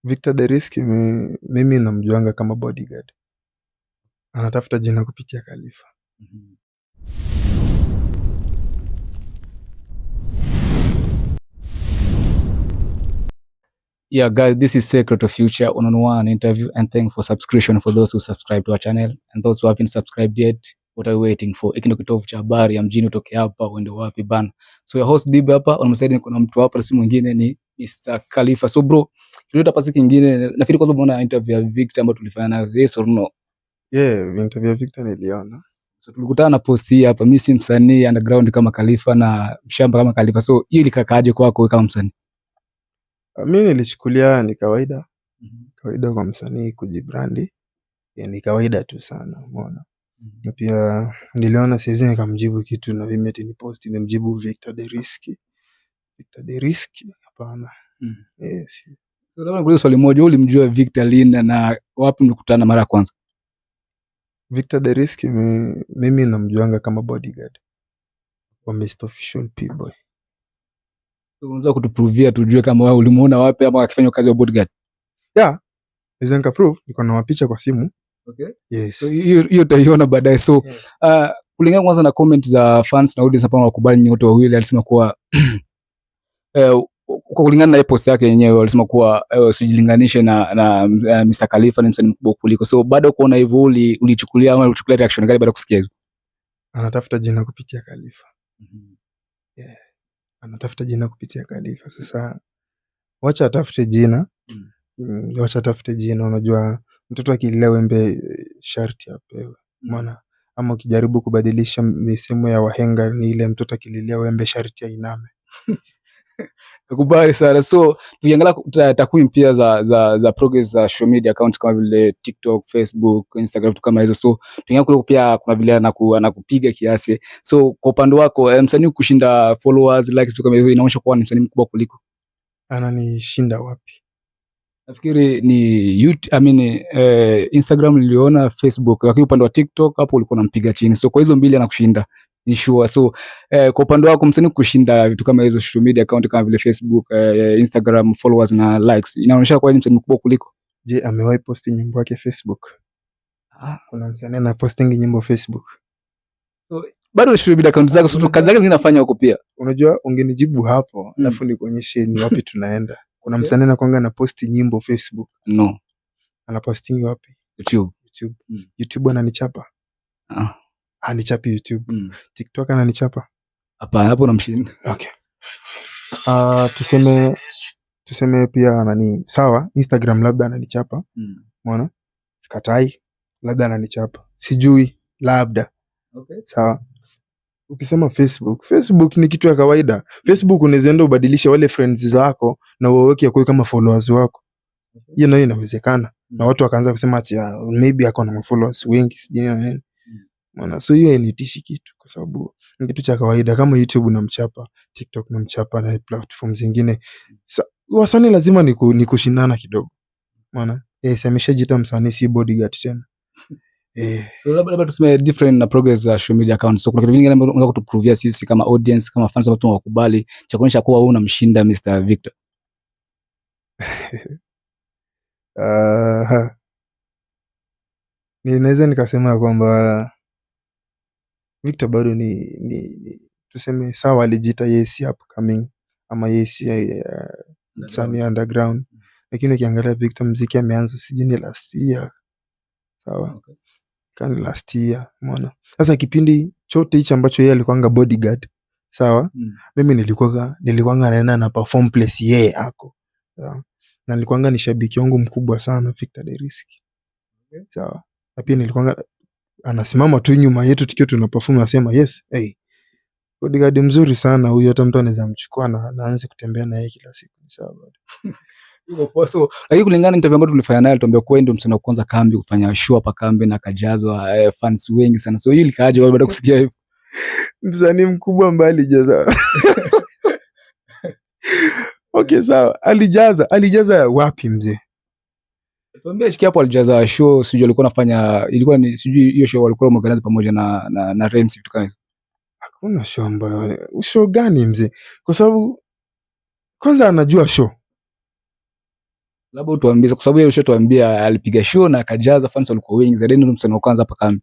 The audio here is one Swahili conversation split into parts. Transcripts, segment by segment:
Victor Deriski mimi namjuanga kama bodyguard. Anatafuta jina kupitia Khalifa. Yeah, guys, this is Secret of Future one-on-one interview, and thank for subscription for those who subscribe to our channel, and those who haven't subscribed yet, what are you waiting for? Hiki ndio kitovu cha habari ya mjini, utoke hapa uende wapi bana. So your host Dib hapa, on my side kuna mtu hapa, si mwingine ni Mr. Khalifa. So bro, tuleta pasi kingine, nafikiri kwanza umeona interview ya Victor ambayo tulifanya na, yes or no? Yeah, interview ya Victor niliona. So tulikutana na post hii hapa, mimi si msanii underground kama Khalifa na shamba kama Khalifa. So hiyo ilikakaaje kwako kama msanii? Mimi nilichukulia ni kawaida. Kawaida kwa msanii kujibrandi. Ni kawaida tu sana, umeona. Na pia niliona siwezi nikamjibu kitu na vime eti ni post nimjibu Victor Deriski. Victor Deriski hapana. Yes. So labda nikuulize swali moja, ulimjua Victor lini na wapi mlikutana mara ya kwanza? Victor Deriski mimi namjuanga kama bodyguard wa Mr. Official P-Boy. So unaweza kutuprovia tujue kama wewe ulimuona wapi ama akifanya kazi ya bodyguard? Yeah. Naweza nikaprove, niko na mapicha kwa simu. Okay. Yes. So hiyo utaiona baadaye. So kulingana kwanza na comment za fans na audience hapa wakubali nyote wawili, alisema kuwa kwa kulingana na post yake yenyewe walisema kuwa usijilinganishe na Mr. Khalifa, ni msanii mkubwa kuliko. So bado kuona hivyo ulichukulia ama ulichukulia reaction gani baada ya kusikia hizo? Anatafuta jina kupitia Khalifa. Yeah. Anatafuta jina kupitia Khalifa. Sasa wacha atafute jina. Wacha atafute jina, unajua mtoto akilelewa wembe sharti apewe. Maana ama ukijaribu kubadilisha misemo ya wahenga ni ile mtoto akilelewa wembe sharti ainame. Nakubali sana. So tukiangalia takwimu pia za progress za social media accounts kama vile TikTok, Facebook, Instagram tu kama hizo. So tukiangalia pia kuna vile anakupiga kiasi. So kwa upande wako msanii kushinda followers, likes tu kama hivyo inaonyesha kuwa ni msanii mkubwa kuliko? Ananishinda wapi? Nafikiri ni YouTube, Instagram niliona, Facebook, lakini upande wa TikTok hapo ulikuwa unampiga chini. So kwa hizo mbili anakushinda. Ni sure. So kwa upande wako msanii kushinda vitu kama hizo social media account kama vile Facebook, Instagram, followers na likes, inaonyesha kwa ni msanii mkubwa kuliko? Je, amewahi post nyimbo yake Facebook? Kuna msanii ana posting nyimbo Facebook. So bado social media account zake, so kazi zake zinafanya huko pia. Unajua ungenijibu hapo, alafu nikuonyeshe ni wapi tunaenda. Kuna msanii anakuanga na post nyimbo Facebook. No. Ana posting wapi? YouTube. YouTube ananichapa. Hanichapi YouTube. TikTok ananichapa. Hapana, hapo unamshinda. Okay. Tuseme pia nani, sawa, Instagram labda ananichapa. Umeona? Sikatai, labda ananichapa. Sijui, labda. Okay. Sawa. Ukisema Facebook ni kitu ya kawaida. Facebook unaweza enda ubadilishe wale friends zako na waweke yako kama followers wako. Hiyo nayo inawezekana. Na watu wakaanza kusema ati maybe ako na followers wengi sijui nini. Maana so hiyo initishi kitu, kwa sababu ni kitu cha kawaida. Kama YouTube unamchapa, TikTok unamchapa na platforms zingine. Wasanii lazima ni kushindana kidogo. Maana ameshajiita msanii, si bodyguard tena. So labda tuseme different na progress za social media accounts. So kuna kitu kingine unataka kutuprovia sisi kama audience, kama fans ambao tunawakubali, cha kuonyesha kuwa wewe unamshinda Mr. Victor? Ninaweza nikasema kwamba Victor bado ni tuseme sawa, alijiita yes upcoming ama yes msanii underground, lakini ukiangalia Victor muziki ameanza sijini last year. Sawa. Okay. Kani last year, umeona. Sasa kipindi chote hicho ambacho yeye alikuanga bodyguard, sawa? Mimi nilikuanga naenda na perform place yeye ako. Sawa. Na nilikuanga ni shabiki wangu mkubwa sana Victor Deriski. Okay. Sawa. Na pia nilikuanga anasimama tu nyuma yetu tukiwa tuna perform, nasema yes, bodyguard mzuri sana huyo, hata mtu anaweza mchukua na aanze kutembea na yeye kila siku. Sawa bado. So lakini kulingana na interview ambayo tulifanya naye, tuambia kwa ndio msanii wa kwanza kambi kufanya show hapa kambi na kajazwa fans wengi sana. So hiyo ilikaaje baada ya kusikia hivyo? Msanii mkubwa ambaye alijaza. Okay, sawa. Alijaza wapi mzee? Tuambie shiki hapo alijaza show, sijui alikuwa anafanya, ilikuwa ni sijui hiyo show walikuwa wameorganize pamoja na Renzi vitu kama hivyo. Hakuna show ambayo, show gani mzee? Kwa sababu kwanza anajua show. Labda utuambie kwa sababu yeye ushotuambia alipiga show na akajaza fans walikuwa wengi zaidi, ndio msanii wa kwanza hapa kambi.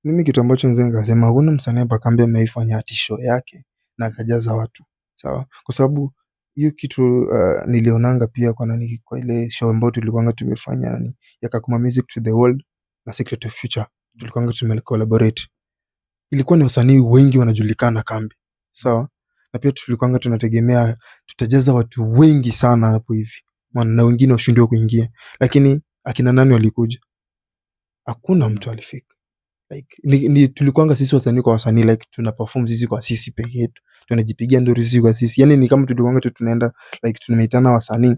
Mimi kitu ambacho naweza nikasema hakuna msanii hapa kambi ameifanya ati show yake na akajaza watu. Sawa? Kwa sababu hiyo kitu nilionanga pia kwa ile show ambayo tulikuwa tumefanya ni ya Kakuma Music to the World na Secret of Future. Tulikuwa tumecollaborate. Ilikuwa ni wasanii wengi wanajulikana kambi. Sawa? Na pia tulikuwa tunategemea tutajaza watu wengi sana hapo hivi. Na wengine washindwe kuingia. Lakini akina nani walikuja? Hakuna mtu alifika. Like tulikuanga sisi wasanii kwa wasanii, like tuna perform sisi kwa sisi peke yetu, tunajipigia nduru sisi kwa sisi, yani ni kama tulikuanga tu tunaenda like tunaitana wasanii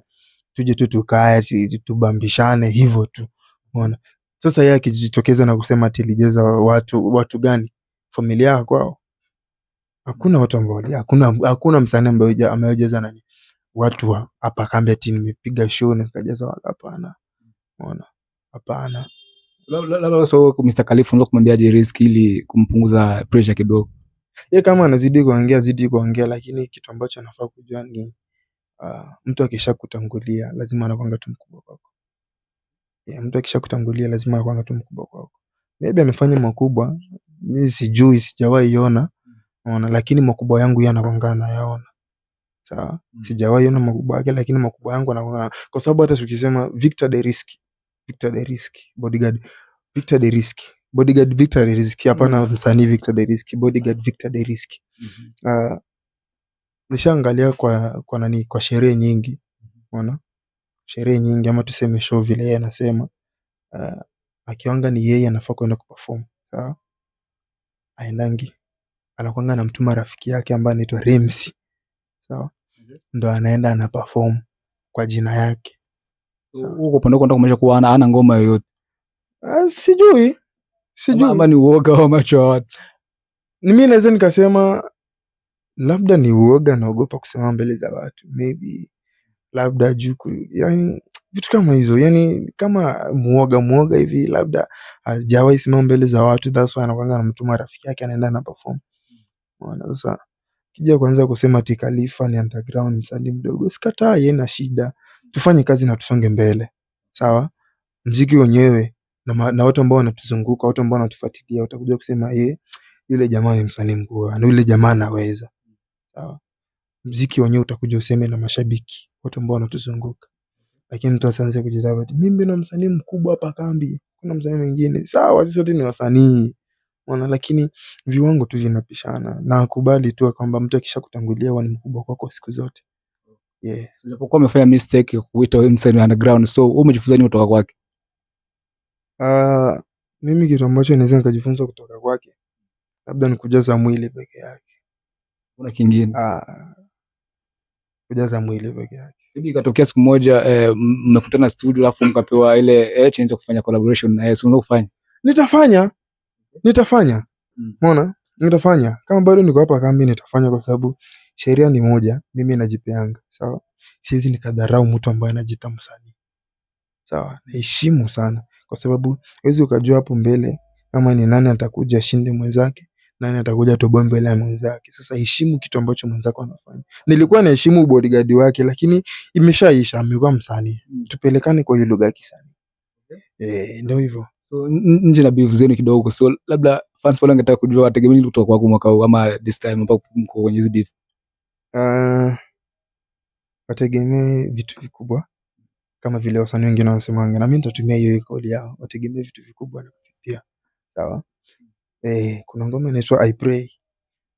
tuje tu tukae tubambishane hivyo tu, unaona. Sasa yeye akijitokeza na kusema ati alijeza watu gani familia yako kwao, hakuna watu ambao hakuna msanii ambaye amejeza nani watu hapa kambi ati nimepiga show nikajaza watu, hapana, unaona, hapana. Labda so Mr. Khalifa unaweza kumwambia aje Rizky ili kumpunguza pressure kidogo? Yeye kama anazidi kuongea, lakini kitu ambacho anafaa kujua ni mtu akishakutangulia lazima anakuanga tu mkubwa kwako. Mtu akishakutangulia lazima anakuanga tu mkubwa kwako. Maybe amefanya makubwa, mimi sijui, sijawahi iona, unaona, lakini makubwa yangu yeye anakuanga anayaona. Sawa? Sijawahi iona makubwa yake, lakini makubwa yangu anakuanga, kwa sababu hata tukisema Victor the Risky bodyguard Victor the Risky bodyguard Victor the Risky, hapana msanii Victor the Risky, bodyguard Victor the Risky. Nishaangalia kwa nani, kwa sherehe nyingi, unaona, sherehe nyingi ama tuseme show vile yeye anasema, akiwanga ni yeye anafaa kwenda kuperform, sawa, aendangi, anakuanga anamtuma rafiki yake ambaye anaitwa Remsi, sawa, ndo anaenda ana perform kwa jina yake. Huko upande wako kumaanisha kuwa ana ngoma yoyote? Sijui ama ni uoga wa macho ya watu. Mimi naweza nikasema labda ni uoga, naogopa kusema mbele za watu, maybe labda yani vitu kama hizo, yani kama muoga hivi, labda hajawahi simama mbele za watu, that's why anakuanga anamtuma rafiki yake anaenda na perform. Unaona, sasa kija kwanza kusema ati Khalifa ni underground msanii mdogo, sikataa, yeye na shida, tufanye kazi na tusonge mbele, sawa. Muziki wenyewe na watu ambao wanatuzunguka, watu ambao wanatufuatilia, utakuja kusema yule jamaa ni msanii mkubwa na yule jamaa anaweza, sawa. Muziki wenyewe utakuja useme na mashabiki, watu ambao wanatuzunguka, lakini mtu asianze kujidhawa ati mimi ndo msanii mkubwa hapa kambi, kuna msanii mwingine. Sawa, sisi wote ni wasanii, unaona, lakini viwango tu vinapishana, na kubali tu kwamba mtu akishakutangulia huwa ni mkubwa kwako siku zote. Unapokuwa umefanya mistake ya kuita wewe msanii underground, so umejifunza nini kutoka kwake? Mimi kitu ambacho naweza nikajifunza kutoka kwake labda ni kujaza mwili peke yake. Kuna kingine? Kujaza mwili peke yake. Hivi ikatokea siku moja mmekutana studio alafu mkapewa ile chance ya kufanya collaboration na yeye, unaweza kufanya? Nitafanya. Unaona? Nitafanya. Kama bado niko hapa kambi nitafanya, kwa sababu sheria ni moja, mimi najipeanga. Sawa? Siwezi nikadharau mtu ambaye anajiita msanii. Sawa? Naheshimu sana, kwa sababu huwezi ukajua hapo mbele kama ni nani atakuja shinde mwenzake, nani atakuja toboa mbele ya mwenzake. Sasa heshimu kitu ambacho mwenzako anafanya. Nilikuwa naheshimu bodyguard wake, lakini imeshaisha, amekuwa msanii. Tupelekane kwa hiyo lugha ya kisanii. Ndio hivyo. So nje na beef zenu kidogo, so labda fans wale wangetaka kujua wategemea nini kutoka kwako mwaka huu ama this time ambapo mko kwenye hizo beef? Wategemee vitu vikubwa kama vile wasanii wengine wanasemanga, na mimi nitatumia hiyo kauli yao, wategemee vitu vikubwa na pia. Sawa? Kuna ngoma inaitwa I Pray,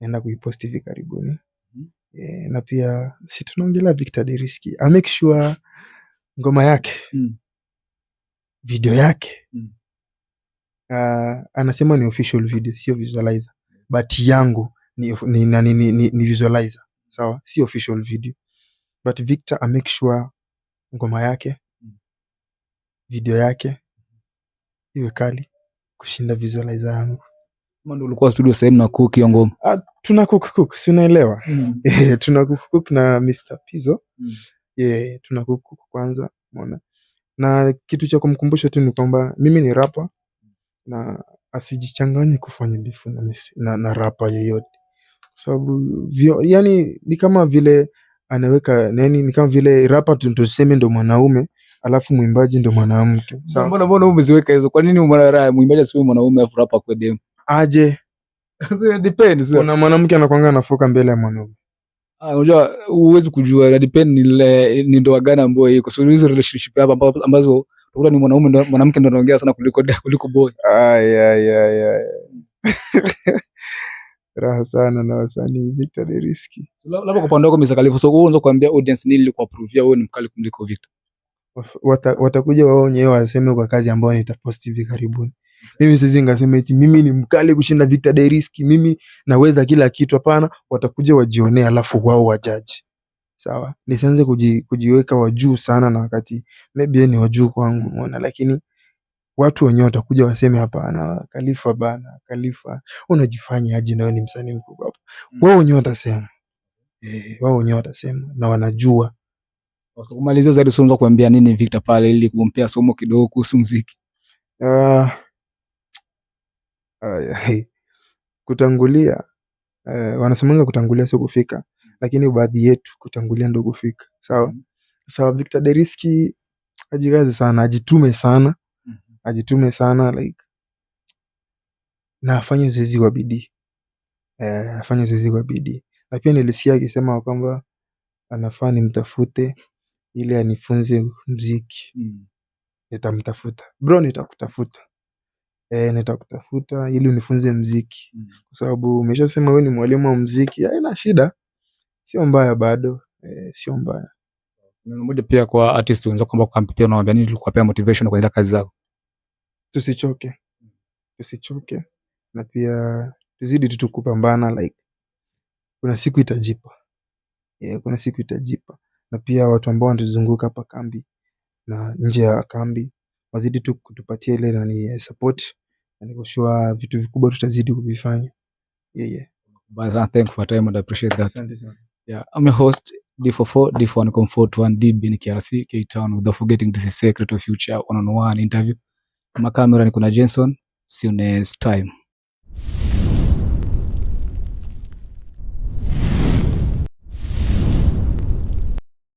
naenda kuipost hivi karibuni. Na pia si tunaongelea Victor the Risky, I make sure ngoma yake, video yake, anasema ni official video, sio visualizer, but yangu ni visualizer, sawa, si official video, but Victor I make sure ngoma yake, video yake iwe kali kushinda visualizer yangu. Kama ndio ulikuwa studio sehemu na cook hiyo ngoma? Tuna cook, si unaelewa? Tuna cook na Mr. Pizzo. Tuna cook kwanza, unaona. Na kitu cha kumkumbusha tu ni kwamba mimi ni rapper, na asijichanganye kufanya beef na rapper yoyote, kwa sababu yani ni kama vile anaweka nani, ni kama vile rapper tuseme ndo mwanaume alafu mwimbaji ndo mwanamke. Sawa, mbona umeziweka hizo? Kwa nini mwimbaji asiwe mwanaume afu rapper kwa dem? Aje So it depends. Kuna mwanamke anakuanga anafoka mbele ya mwanaume. Unajua huwezi kujua, ina depend ni ndoa gani ambayo iko. So hizo relationship hapa ambazo utakuta ni mwanamke ndo anaongea sana kuliko boy. Ya. Raha sana na wasanii Victor the Risky. Labda kwa upande wako Mr. Khalifa, so wewe unaweza kuambia audience nini ili kuapprove wewe ni mkali kuliko Victor? Watakuja wao wenyewe waseme kwa kazi ambayo nitapost hivi karibuni. Mimi siwezi ngasema eti mimi ni mkali kushinda Victor the Risky, mimi naweza kila kitu. Hapana, watakuja wajionee alafu wao wajudge. Sawa, nisianze kujiweka wajuu sana, na wakati maybe ni wajuu kwangu, umeona, lakini watu wenyewe watakuja waseme hapana, Khalifa bana, Khalifa unajifanya aje na wewe ni msanii mkubwa hapa. Wao wenyewe watasema. Wao wenyewe watasema na wanajua. Kwa kumalizia zaidi, unaweza kuambia nini Victor pale ili kumpea somo kidogo kuhusu muziki? Kutangulia, wanasemanga kutangulia sio kufika, lakini baadhi yetu kutangulia ndo kufika. Sawa, Victor the Risky ajikaze sana, ajitume sana like, na afanye zoezi kwa bidii. Afanye zoezi kwa bidii. Na pia nilisikia akisema kwamba anafaa nimtafute ili anifunze muziki. Nitamtafuta. Bro, nitakutafuta. Nitakutafuta ili unifunze muziki. Kwa sababu umeshasema wewe ni mwalimu wa muziki, haina shida. Sio mbaya bado. Sio mbaya. Neno moja pia kwa artist unaweza kwamba kukampia, unawaambia nini ili kuwapea motivation kwa ile kazi zao? Tusichoke. Na pia tuzidi tu kupambana, like kuna siku itajipa. Kuna siku itajipa. Na pia watu ambao wanatuzunguka hapa kambi na nje ya kambi wazidi tu kutupatia ile na ni support, na niko sure vitu vikubwa tutazidi kuvifanya. Bye, thank you for time and I appreciate that. Asante sana. Yeah, I'm a host D44 D4 Comfort 1 DB in KRC K Town, without forgetting this is Secret of Future 1-on-1 interview. Kama kamera ni kuna Jenson. See you next time.